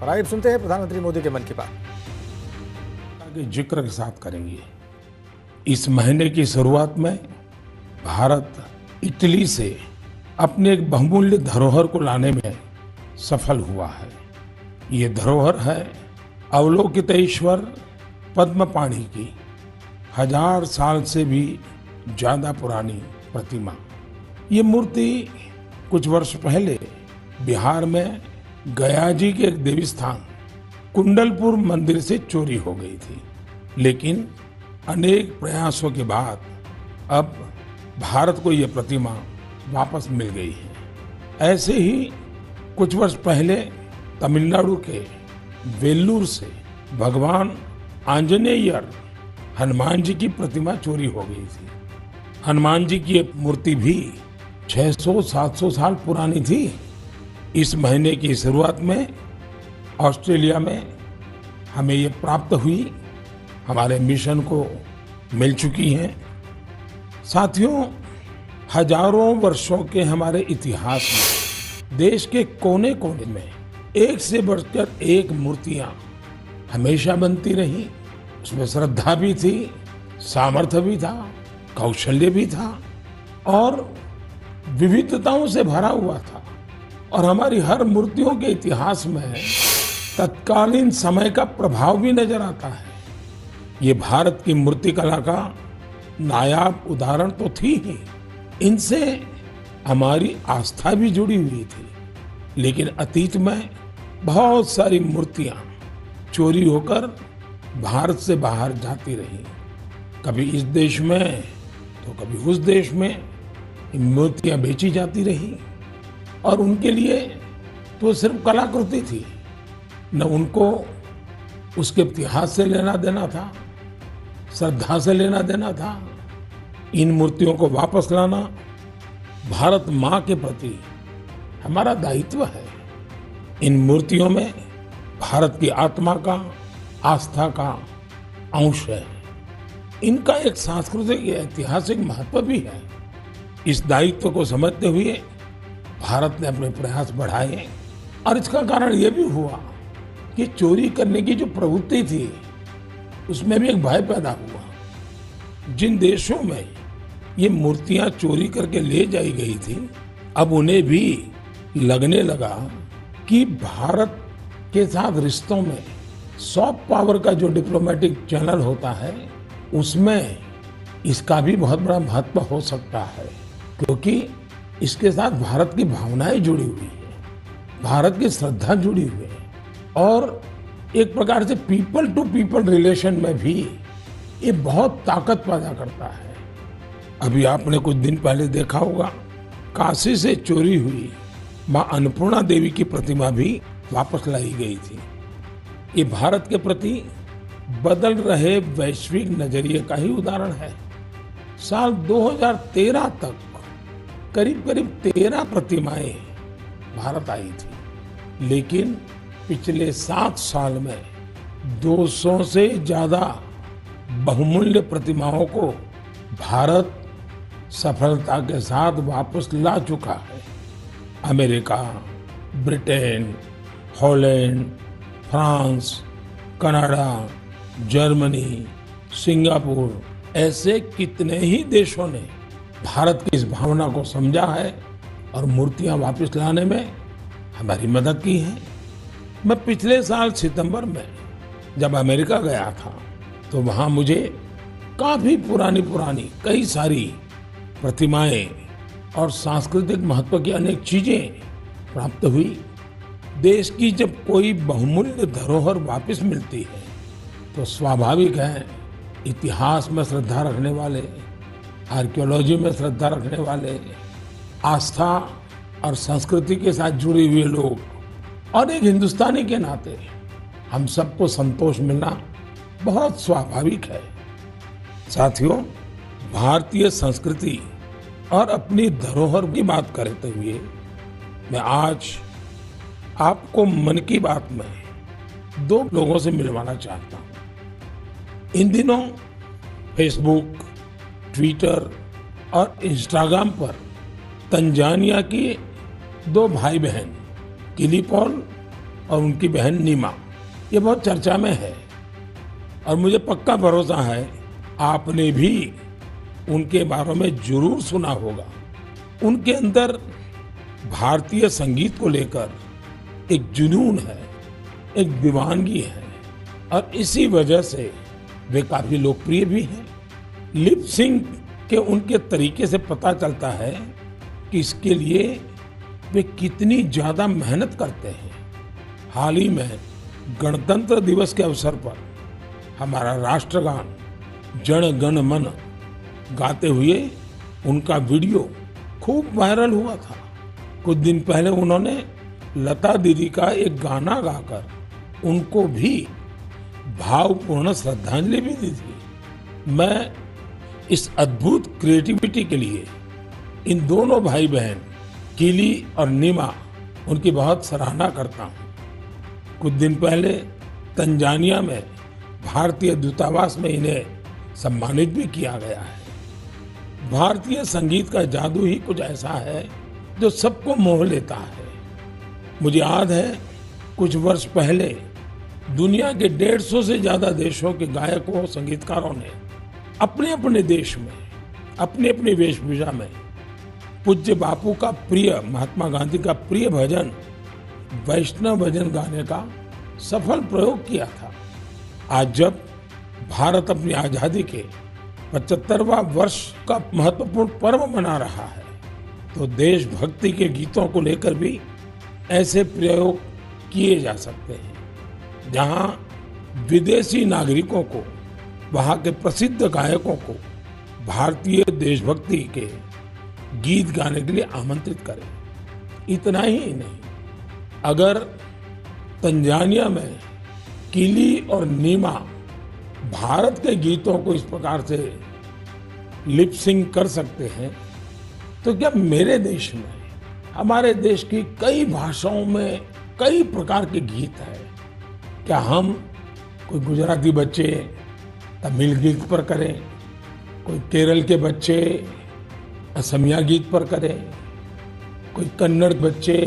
और आइए सुनते हैं प्रधानमंत्री मोदी के मन की बात। के जिक्र के साथ करेंगे। इस महीने की शुरुआत में भारत इटली से अपने एक बहुमूल्य धरोहर को लाने में सफल हुआ है। ये धरोहर है अवलोकितेश्वर पद्मपाणि की 1000 साल से भी ज्यादा पुरानी प्रतिमा। ये मूर्ति कुछ वर्ष पहले बिहार में गया जी के एक देवी स्थान कुंडलपुर मंदिर से चोरी हो गई थी, लेकिन अनेक प्रयासों के बाद अब भारत को यह प्रतिमा वापस मिल गई है। ऐसे ही कुछ वर्ष पहले तमिलनाडु के वेल्लूर से भगवान आंजनेयर हनुमान जी की प्रतिमा चोरी हो गई थी। हनुमान जी की एक मूर्ति भी 600-700 साल पुरानी थी। इस महीने की शुरुआत में ऑस्ट्रेलिया में हमें ये प्राप्त हुई, हमारे मिशन को मिल चुकी हैं। साथियों, हजारों वर्षों के हमारे इतिहास में देश के कोने कोने में एक से बढ़कर एक मूर्तियां हमेशा बनती रही। उसमें श्रद्धा भी थी, सामर्थ्य भी था, कौशल्य भी था और विविधताओं से भरा हुआ था। और हमारी हर मूर्तियों के इतिहास में तत्कालीन समय का प्रभाव भी नजर आता है। ये भारत की मूर्तिकला का नायाब उदाहरण तो थी ही, इनसे हमारी आस्था भी जुड़ी हुई थी। लेकिन अतीत में बहुत सारी मूर्तियां चोरी होकर भारत से बाहर जाती रही, कभी इस देश में तो कभी उस देश में मूर्तियां बेची जाती रही। और उनके लिए तो सिर्फ कलाकृति थी, न उनको उसके इतिहास से लेना देना था, श्रद्धा से लेना देना था। इन मूर्तियों को वापस लाना भारत माँ के प्रति हमारा दायित्व है। इन मूर्तियों में भारत की आत्मा का, आस्था का अंश है। इनका एक सांस्कृतिक ऐतिहासिक महत्व भी है। इस दायित्व को समझते हुए भारत ने अपने प्रयास बढ़ाए और इसका कारण यह भी हुआ कि चोरी करने की जो प्रवृत्ति थी उसमें भी एक भय पैदा हुआ। जिन देशों में ये मूर्तियां चोरी करके ले जाई गई थी, अब उन्हें भी लगने लगा कि भारत के साथ रिश्तों में सॉफ्ट पावर का जो डिप्लोमेटिक चैनल होता है उसमें इसका भी बहुत बड़ा महत्व हो सकता है, क्योंकि इसके साथ भारत की भावनाएं जुड़ी हुई है, भारत की श्रद्धा जुड़ी हुई है और एक प्रकार से पीपल टू पीपल रिलेशन में भी ये बहुत ताकत पैदा करता है। अभी आपने कुछ दिन पहले देखा होगा, काशी से चोरी हुई मां अन्नपूर्णा देवी की प्रतिमा भी वापस लाई गई थी। ये भारत के प्रति बदल रहे वैश्विक नजरिए का ही उदाहरण है। साल 2013 तक करीब करीब 13 प्रतिमाएं भारत आई थी, लेकिन पिछले 7 साल में 200 से ज्यादा बहुमूल्य प्रतिमाओं को भारत सफलता के साथ वापस ला चुका है। America, Britain, Holland, France, Canada, Germany, Singapore, ऐसे कितने ही देशों ने भारत की इस भावना को समझा है और मूर्तियां वापस लाने में हमारी मदद की है। मैं पिछले साल सितंबर में जब अमेरिका गया था तो वहां मुझे काफी पुरानी कई सारी प्रतिमाएं और सांस्कृतिक महत्व की अनेक चीजें प्राप्त हुई। देश की जब कोई बहुमूल्य धरोहर वापस मिलती है तो स्वाभाविक है इतिहास में श्रद्धा रखने वाले, आर्कियोलॉजी में श्रद्धा रखने वाले, आस्था और संस्कृति के साथ जुड़े हुए लोग और एक हिंदुस्तानी के नाते हम सबको संतोष मिलना बहुत स्वाभाविक है। साथियों, भारतीय संस्कृति और अपनी धरोहर की बात करते हुए मैं आज आपको मन की बात में 2 लोगों से मिलवाना चाहता हूं। इन दिनों फेसबुक, ट्विटर और इंस्टाग्राम पर तंजानिया के 2 भाई बहन किली पॉल और उनकी बहन नीमा, ये बहुत चर्चा में है और मुझे पक्का भरोसा है आपने भी उनके बारे में जरूर सुना होगा। उनके अंदर भारतीय संगीत को लेकर एक जुनून है, एक दीवानगी है और इसी वजह से वे काफी लोकप्रिय भी हैं। लिप सिंक के उनके तरीके से पता चलता है कि इसके लिए वे कितनी ज्यादा मेहनत करते हैं। हाल ही में गणतंत्र दिवस के अवसर पर हमारा राष्ट्रगान जन गण मन गाते हुए उनका वीडियो खूब वायरल हुआ था। कुछ दिन पहले उन्होंने लता दीदी का एक गाना गाकर उनको भी भावपूर्ण श्रद्धांजलि भी दी थी। मैं इस अद्भुत क्रिएटिविटी के लिए इन दोनों भाई बहन किली और नीमा उनकी बहुत सराहना करता हूँ। कुछ दिन पहले तंजानिया में भारतीय दूतावास में इन्हें सम्मानित भी किया गया है। भारतीय संगीत का जादू ही कुछ ऐसा है जो सबको मोह लेता है। मुझे याद है कुछ वर्ष पहले दुनिया के 150 से ज्यादा देशों के गायकों संगीतकारों ने अपने अपने देश में अपनी अपनी वेशभूषा में पूज्य बापू का प्रिय, महात्मा गांधी का प्रिय भजन वैष्णव भजन गाने का सफल प्रयोग किया था। आज जब भारत अपनी आजादी के 75वां वर्ष का महत्वपूर्ण पर्व मना रहा है तो देशभक्ति के गीतों को लेकर भी ऐसे प्रयोग किए जा सकते हैं जहां विदेशी नागरिकों को, वहां के प्रसिद्ध गायकों को भारतीय देशभक्ति के गीत गाने के लिए आमंत्रित करें। इतना ही नहीं, अगर तंजानिया में किली और नीमा भारत के गीतों को इस प्रकार से लिप सिंक कर सकते हैं तो क्या मेरे देश में, हमारे देश की कई भाषाओं में कई प्रकार के गीत हैं, क्या हम कोई गुजराती बच्चे तमिल गीत पर करें, कोई केरल के बच्चे असमिया गीत पर करें, कोई कन्नड़ बच्चे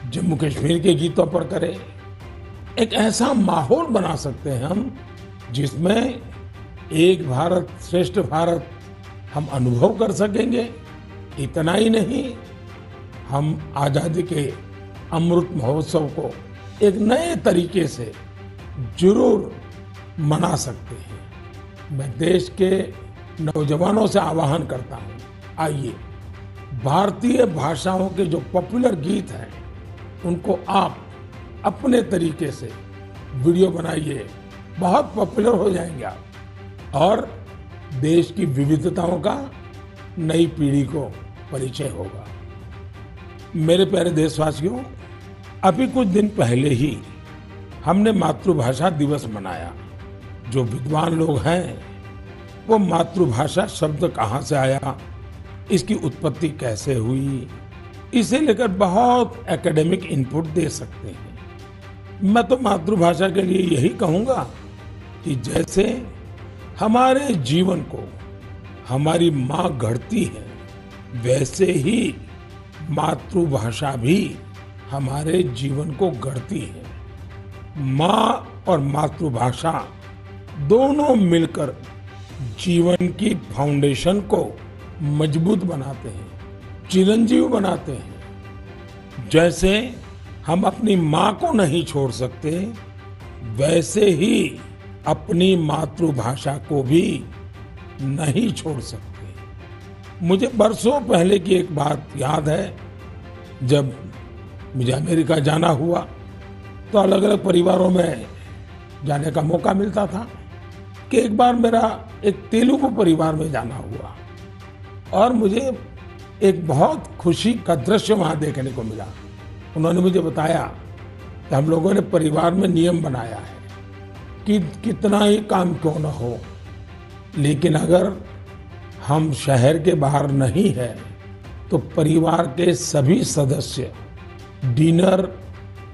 जम्मू कश्मीर के गीतों पर करें। एक ऐसा माहौल बना सकते हैं हम जिसमें एक भारत श्रेष्ठ भारत हम अनुभव कर सकेंगे। इतना ही नहीं, हम आजादी के अमृत महोत्सव को एक नए तरीके से जरूर मना सकते हैं। मैं देश के नौजवानों से आह्वान करता हूं, आइए भारतीय भाषाओं के जो पॉपुलर गीत हैं उनको आप अपने तरीके से वीडियो बनाइए, बहुत पॉपुलर हो जाएंगे आप और देश की विविधताओं का नई पीढ़ी को परिचय होगा। मेरे प्यारे देशवासियों, अभी कुछ दिन पहले ही हमने मातृभाषा दिवस मनाया। जो विद्वान लोग हैं वो मातृभाषा शब्द कहाँ से आया, इसकी उत्पत्ति कैसे हुई, इसे लेकर बहुत एकेडमिक इनपुट दे सकते हैं। मैं तो मातृभाषा के लिए यही कहूंगा कि जैसे हमारे जीवन को हमारी माँ गढ़ती है, वैसे ही मातृभाषा भी हमारे जीवन को गढ़ती है। माँ और मातृभाषा दोनों मिलकर जीवन की फाउंडेशन को मजबूत बनाते हैं, चिरंजीव बनाते हैं। जैसे हम अपनी माँ को नहीं छोड़ सकते, वैसे ही अपनी मातृभाषा को भी नहीं छोड़ सकते। मुझे बरसों पहले की एक बात याद है, जब मुझे अमेरिका जाना हुआ तो अलग अलग परिवारों में जाने का मौका मिलता था कि एक बार मेरा एक तेलुगु परिवार में जाना हुआ और मुझे एक बहुत खुशी का दृश्य वहां देखने को मिला। उन्होंने मुझे बताया कि हम लोगों ने परिवार में नियम बनाया है कि कितना ही काम क्यों न हो, लेकिन अगर हम शहर के बाहर नहीं है तो परिवार के सभी सदस्य डिनर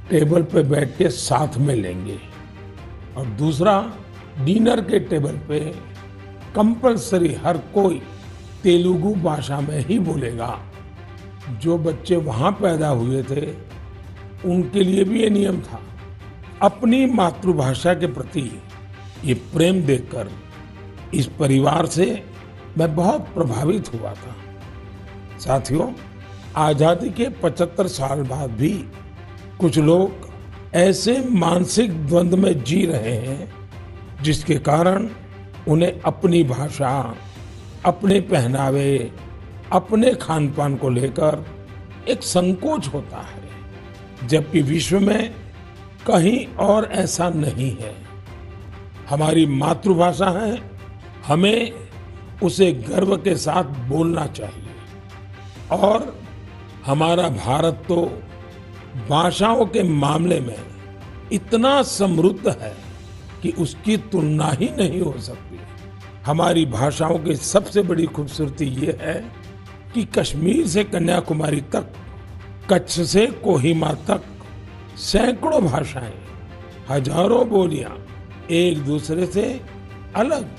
टेबल पे बैठ के साथ में लेंगे। और दूसरा, डिनर के टेबल पे कंपलसरी हर कोई तेलुगु भाषा में ही बोलेगा। जो बच्चे वहां पैदा हुए थे उनके लिए भी ये नियम था। अपनी मातृभाषा के प्रति ये प्रेम देखकर इस परिवार से मैं बहुत प्रभावित हुआ था। साथियों, आजादी के 75 साल बाद भी कुछ लोग ऐसे मानसिक द्वंद में जी रहे हैं जिसके कारण उन्हें अपनी भाषा, अपने पहनावे, अपने खान पान को लेकर एक संकोच होता है, जबकि विश्व में कहीं और ऐसा नहीं है। हमारी मातृभाषा है, हमें उसे गर्व के साथ बोलना चाहिए। और हमारा भारत तो भाषाओं के मामले में इतना समृद्ध है कि उसकी तुलना ही नहीं हो सकती। हमारी भाषाओं की सबसे बड़ी खूबसूरती ये है कि कश्मीर से कन्याकुमारी तक, कच्छ से कोहिमा तक सैकड़ों भाषाएं, हजारों बोलियां एक दूसरे से अलग,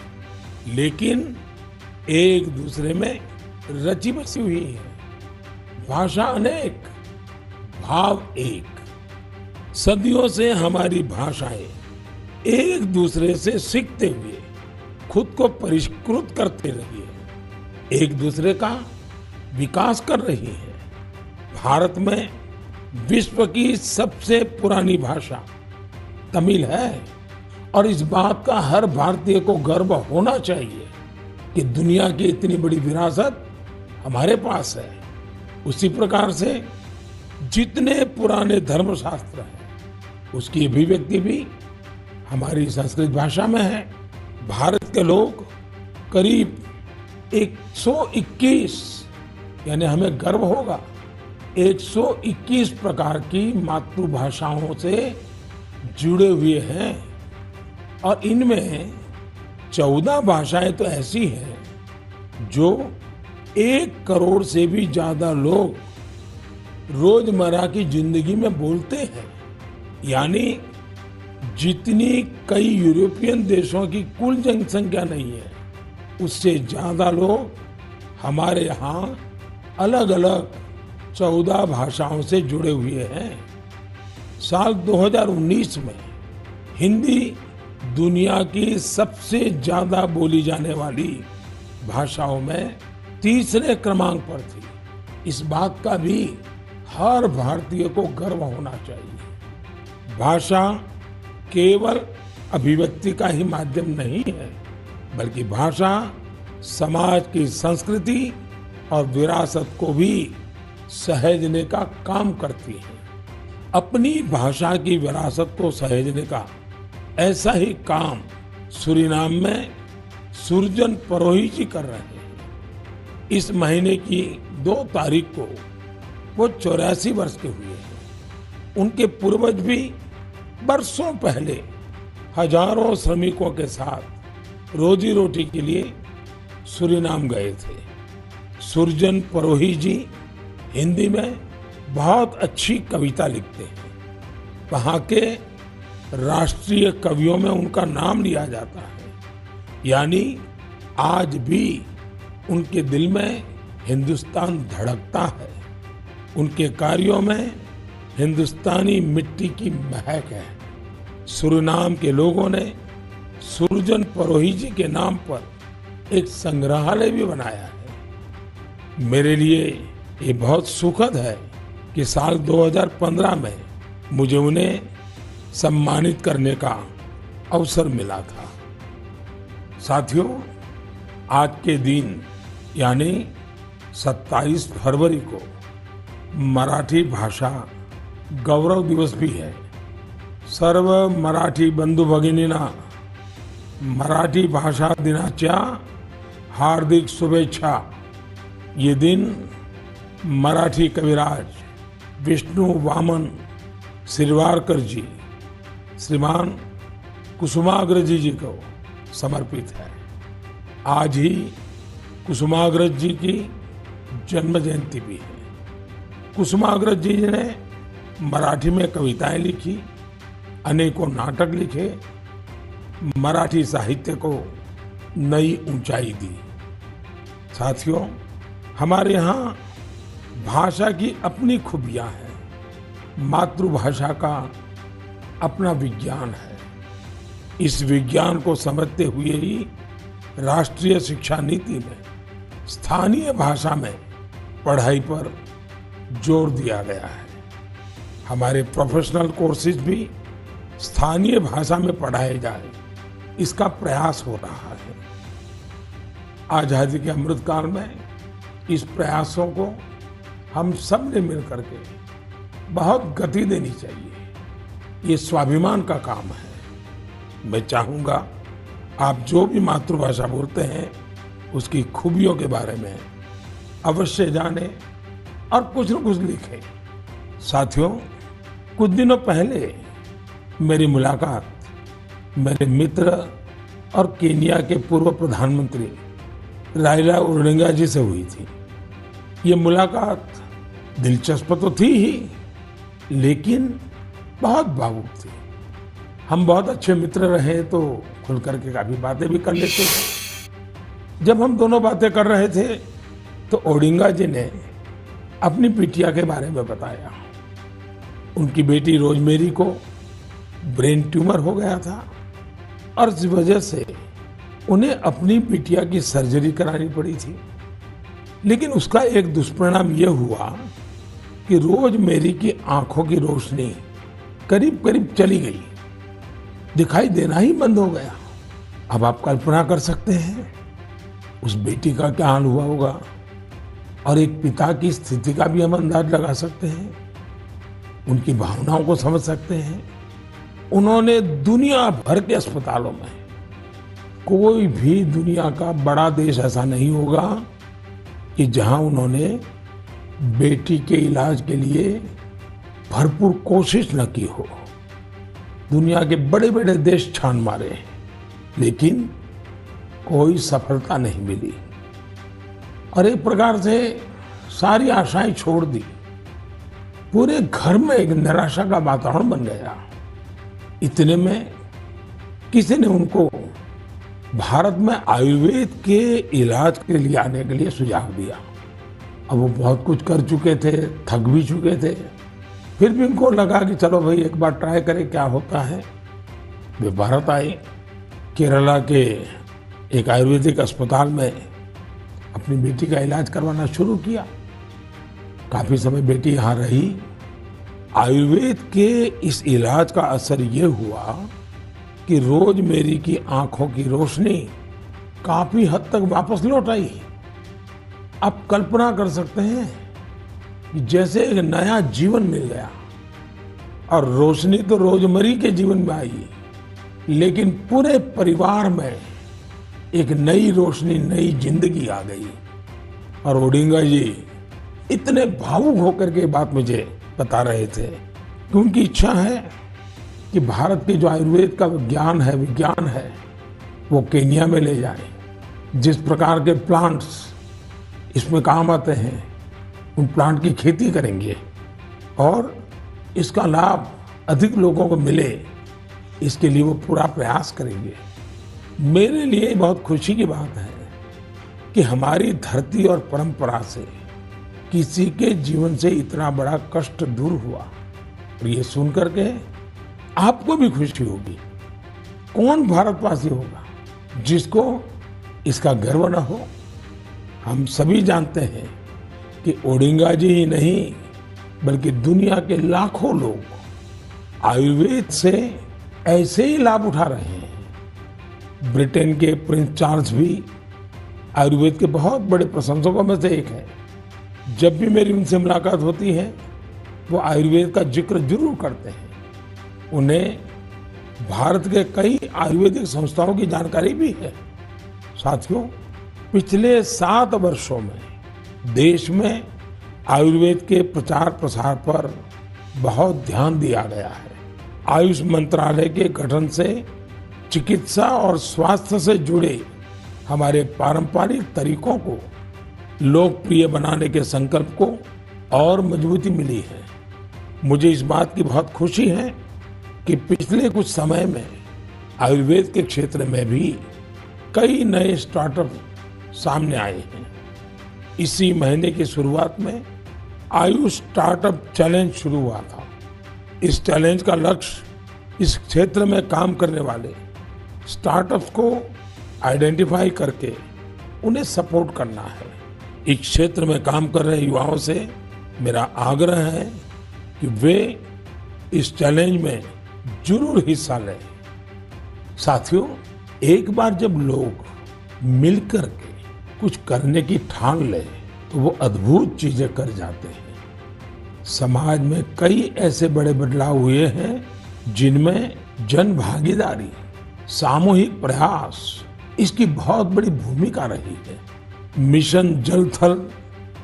लेकिन एक दूसरे में रची बसी हुई है। भाषा अनेक, भाव एक। सदियों से हमारी भाषाएं एक दूसरे से सीखते हुए खुद को परिष्कृत करते रही है, एक दूसरे का विकास कर रही है। भारत में विश्व की सबसे पुरानी भाषा तमिल है और इस बात का हर भारतीय को गर्व होना चाहिए कि दुनिया की इतनी बड़ी विरासत हमारे पास है। उसी प्रकार से जितने पुराने धर्मशास्त्र हैं उसकी अभिव्यक्ति भी हमारी संस्कृत भाषा में है। भारत के लोग करीब 121, यानी हमें गर्व होगा, 121 प्रकार की मातृभाषाओं से जुड़े हुए हैं और इनमें 14 भाषाएं तो ऐसी हैं जो 1 करोड़ से भी ज्यादा लोग रोजमर्रा की जिंदगी में बोलते हैं। यानी जितनी कई यूरोपियन देशों की कुल जनसंख्या नहीं है, उससे ज्यादा लोग हमारे यहाँ अलग अलग 14 भाषाओं से जुड़े हुए हैं। साल 2019 में हिंदी दुनिया की सबसे ज्यादा बोली जाने वाली भाषाओं में तीसरे क्रमांक पर थी। इस बात का भी हर भारतीय को गर्व होना चाहिए। भाषा केवल अभिव्यक्ति का ही माध्यम नहीं है, बल्कि भाषा समाज की संस्कृति और विरासत को भी सहेजने का काम करती है। अपनी भाषा की विरासत को सहेजने का ऐसा ही काम सूरीनाम में सुरजन परोही जी कर रहे हैं। इस महीने की 2 तारीख को वो 84 वर्ष के हुए हैं। उनके पूर्वज भी बरसों पहले हजारों श्रमिकों के साथ रोजी रोटी के लिए सूरीनाम गए थे। सुरजन परोही जी हिंदी में बहुत अच्छी कविता लिखते हैं। वहाँ के राष्ट्रीय कवियों में उनका नाम लिया जाता है। यानी आज भी उनके दिल में हिंदुस्तान धड़कता है। उनके कार्यों में हिंदुस्तानी मिट्टी की महक है। सूरीनाम के लोगों ने सुरजन परोही जी के नाम पर एक संग्रहालय भी बनाया है। मेरे लिए ये बहुत सुखद है कि साल 2015 में मुझे उन्हें सम्मानित करने का अवसर मिला था। साथियों, आज के दिन यानी 27 फरवरी को मराठी भाषा गौरव दिवस भी है। सर्व मराठी बंधू भगिनींना मराठी भाषा दिनाच्या हार्दिक शुभेच्छा। ये दिन मराठी कविराज विष्णु वामन शिरवाडकर जी, श्रीमान कुसुमाग्रज जी को समर्पित है। आज ही कुसुमाग्रज जी की जन्म जयंती भी है। कुसुमाग्रज जी ने मराठी में कविताएं लिखी, अनेकों नाटक लिखे, मराठी साहित्य को नई ऊंचाई दी। साथियों, हमारे यहाँ भाषा की अपनी खूबियां हैं। मातृभाषा का अपना विज्ञान है। इस विज्ञान को समझते हुए ही राष्ट्रीय शिक्षा नीति में स्थानीय भाषा में पढ़ाई पर जोर दिया गया है। हमारे प्रोफेशनल कोर्सेज भी स्थानीय भाषा में पढ़ाए जाए, इसका प्रयास हो रहा है। आजादी के अमृतकाल में इस प्रयासों को हम सब ने मिलकर के बहुत गति देनी चाहिए। ये स्वाभिमान का काम है। मैं चाहूंगा आप जो भी मातृभाषा बोलते हैं उसकी खूबियों के बारे में अवश्य जानें और कुछ न कुछ लिखें। साथियों, कुछ दिनों पहले मेरी मुलाकात मेरे मित्र और केन्या के पूर्व प्रधानमंत्री राइला ओडिंगा जी से हुई थी। ये मुलाकात दिलचस्प तो थी ही, लेकिन बहुत भावुक थी। हम बहुत अच्छे मित्र रहे तो खुल करके काफी बातें भी कर लेते थे। जब हम दोनों बातें कर रहे थे तो ओडिंगा जी ने अपनी बिटिया के बारे में बताया। उनकी बेटी रोजमेरी को ब्रेन ट्यूमर हो गया था और इस वजह से उन्हें अपनी बिटिया की सर्जरी करानी पड़ी थी। लेकिन उसका एक दुष्परिणाम यह हुआ कि रोजमेरी की आंखों की रोशनी करीब करीब चली गई, दिखाई देना ही बंद हो गया। अब आप कल्पना कर सकते हैं उस बेटी का क्या हाल हुआ होगा, और एक पिता की स्थिति का भी हम अंदाज लगा सकते हैं, उनकी भावनाओं को समझ सकते हैं। उन्होंने दुनिया भर के अस्पतालों में, कोई भी दुनिया का बड़ा देश ऐसा नहीं होगा कि जहां उन्होंने बेटी के इलाज के लिए भरपूर कोशिश न की हो। दुनिया के बड़े बड़े देश छान मारे, लेकिन कोई सफलता नहीं मिली और एक प्रकार से सारी आशाएं छोड़ दी। पूरे घर में एक निराशा का वातावरण बन गया। इतने में किसी ने उनको भारत में आयुर्वेद के इलाज के लिए आने के लिए सुझाव दिया। अब वो बहुत कुछ कर चुके थे, थक भी चुके थे, फिर भी उनको लगा कि चलो भाई एक बार ट्राई करें क्या होता है। वे भारत आए, केरला के एक आयुर्वेदिक अस्पताल में अपनी बेटी का इलाज करवाना शुरू किया। काफी समय बेटी यहाँ रही। आयुर्वेद के इस इलाज का असर ये हुआ कि रोजमेरी की आंखों की रोशनी काफी हद तक वापस लौट आई। आप कल्पना कर सकते हैं कि जैसे एक नया जीवन मिल गया। और रोशनी तो रोजमेरी के जीवन में आई, लेकिन पूरे परिवार में एक नई रोशनी, नई जिंदगी आ गई। और ओडिंगा जी इतने भावुक होकर के बात मुझे बता रहे थे कि उनकी इच्छा है कि भारत के जो आयुर्वेद का विज्ञान है वो केन्या में ले जाए। जिस प्रकार के प्लांट्स इसमें काम आते हैं, उन प्लांट की खेती करेंगे और इसका लाभ अधिक लोगों को मिले, इसके लिए वो पूरा प्रयास करेंगे। मेरे लिए बहुत खुशी की बात है कि हमारी धरती और परंपरा से किसी के जीवन से इतना बड़ा कष्ट दूर हुआ। और ये सुनकर के आपको भी खुशी होगी। कौन भारतवासी होगा जिसको इसका गर्व न हो। हम सभी जानते हैं कि ओडिंगा जी ही नहीं, बल्कि दुनिया के लाखों लोग आयुर्वेद से ऐसे ही लाभ उठा रहे हैं। ब्रिटेन के प्रिंस चार्ल्स भी आयुर्वेद के बहुत बड़े प्रशंसकों में से एक है। जब भी मेरी उनसे मुलाकात होती है वो आयुर्वेद का जिक्र जरूर करते हैं। उन्हें भारत के कई आयुर्वेदिक संस्थाओं की जानकारी भी है। साथियों, पिछले 7 वर्षों में देश में आयुर्वेद के प्रचार प्रसार पर बहुत ध्यान दिया गया है। आयुष मंत्रालय के गठन से चिकित्सा और स्वास्थ्य से जुड़े हमारे पारंपरिक तरीकों को लोकप्रिय बनाने के संकल्प को और मजबूती मिली है। मुझे इस बात की बहुत खुशी है कि पिछले कुछ समय में आयुर्वेद के क्षेत्र में भी कई नए स्टार्टअप सामने आए हैं। इसी महीने की शुरुआत में आयुष स्टार्टअप चैलेंज शुरू हुआ था। इस चैलेंज का लक्ष्य इस क्षेत्र में काम करने वाले स्टार्टअप्स को आइडेंटिफाई करके उन्हें सपोर्ट करना है। इस क्षेत्र में काम कर रहे युवाओं से मेरा आग्रह है कि वे इस चैलेंज में जरूर हिस्सा लें। साथियों, एक बार जब लोग मिलकर के कुछ करने की ठान लें तो वो अद्भुत चीजें कर जाते हैं। समाज में कई ऐसे बड़े बदलाव हुए हैं जिनमें जन भागीदारी, सामूहिक प्रयास इसकी बहुत बड़ी भूमिका रही है। मिशन जल थल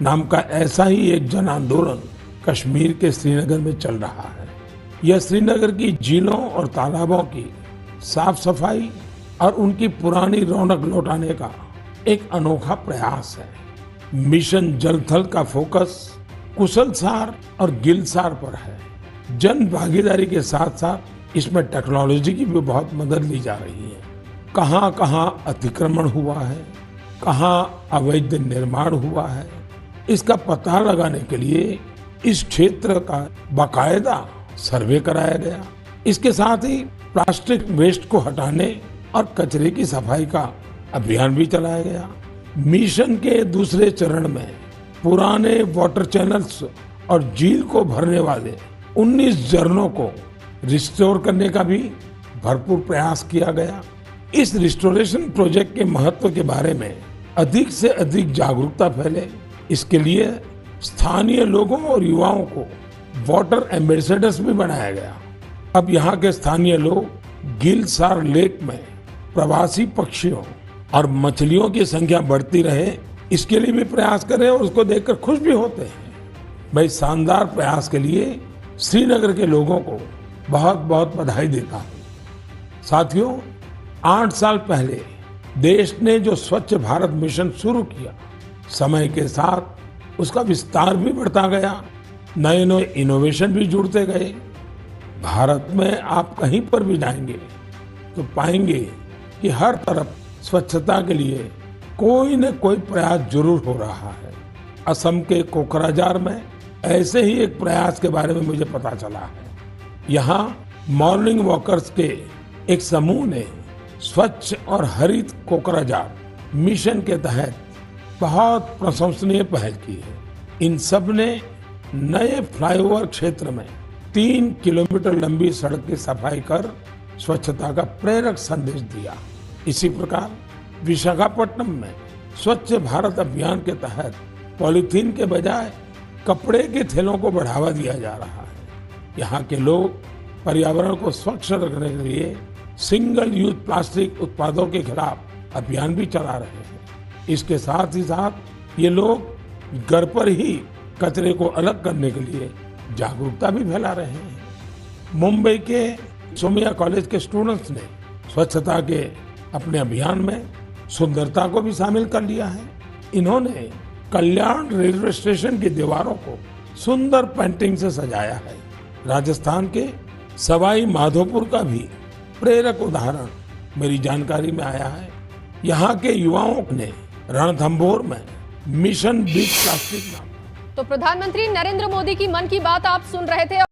नाम का ऐसा ही एक जन आंदोलन कश्मीर के श्रीनगर में चल रहा है। यह श्रीनगर की झीलों और तालाबों की साफ सफाई और उनकी पुरानी रौनक लौटाने का एक अनोखा प्रयास है। मिशन जल थल का फोकस कुशलसार और गिलसार पर है। जन भागीदारी के साथ साथ इसमें टेक्नोलॉजी की भी बहुत मदद ली जा रही है। कहाँ कहाँ अतिक्रमण हुआ है, कहाँ अवैध निर्माण हुआ है, इसका पता लगाने के लिए इस क्षेत्र का बाकायदा सर्वे कराया गया। इसके साथ ही प्लास्टिक वेस्ट को हटाने और कचरे की सफाई का अभियान भी चलाया गया। मिशन के दूसरे चरण में पुराने वाटर चैनल्स और झील को भरने वाले 19 झरनों को रिस्टोर करने का भी भरपूर प्रयास किया गया। इस रिस्टोरेशन प्रोजेक्ट के महत्व के बारे में अधिक से अधिक जागरूकता फैले, इसके लिए स्थानीय लोगों और युवाओं को वाटर एम्बेसडर्स भी बनाया गया। अब यहाँ के स्थानीय लोग गिलसार लेक में प्रवासी पक्षियों और मछलियों की संख्या बढ़ती रहे, इसके लिए भी प्रयास कर रहे हैं और उसको देखकर खुश भी होते हैं। मैं इस शानदार प्रयास के लिए श्रीनगर के लोगों को बहुत बहुत बधाई देता हूँ। साथियों, 8 साल पहले देश ने जो स्वच्छ भारत मिशन शुरू किया, समय के साथ उसका विस्तार भी बढ़ता गया, नए नए इनोवेशन भी जुड़ते गए। भारत में आप कहीं पर भी जाएंगे तो पाएंगे कि हर तरफ स्वच्छता के लिए कोई न कोई प्रयास जरूर हो रहा है। असम के कोकराझार में ऐसे ही एक प्रयास के बारे में मुझे पता चला है। यहाँ मॉर्निंग वॉकर्स के एक समूह ने स्वच्छ और हरित कोकराझार मिशन के तहत बहुत प्रशंसनीय पहल की है। इन सब ने नए फ्लाईओवर क्षेत्र में 3 किलोमीटर लंबी सड़क की सफाई कर स्वच्छता का प्रेरक संदेश दिया। इसी प्रकार विशाखापट्टनम में स्वच्छ भारत अभियान के तहत पॉलीथीन के बजाय कपड़े के थैलों को बढ़ावा दिया जा रहा है। यहाँ के लोग पर्यावरण को स्वच्छ रखने के लिए सिंगल यूज प्लास्टिक उत्पादों के खिलाफ अभियान भी चला रहे हैं। इसके साथ ही साथ ये लोग घर पर ही कचरे को अलग करने के लिए जागरूकता भी फैला रहे हैं। मुंबई के सोमिया कॉलेज के स्टूडेंट्स ने स्वच्छता के अपने अभियान में सुंदरता को भी शामिल कर लिया है। इन्होंने कल्याण रेलवे स्टेशन की दीवारों को सुंदर पेंटिंग से सजाया है। राजस्थान के सवाई माधोपुर का भी प्रेरक उदाहरण मेरी जानकारी में आया है। यहाँ के युवाओं ने रणथंभौर में मिशन बीट प्लास्टिक नाम। तो प्रधानमंत्री नरेंद्र मोदी की मन की बात आप सुन रहे थे।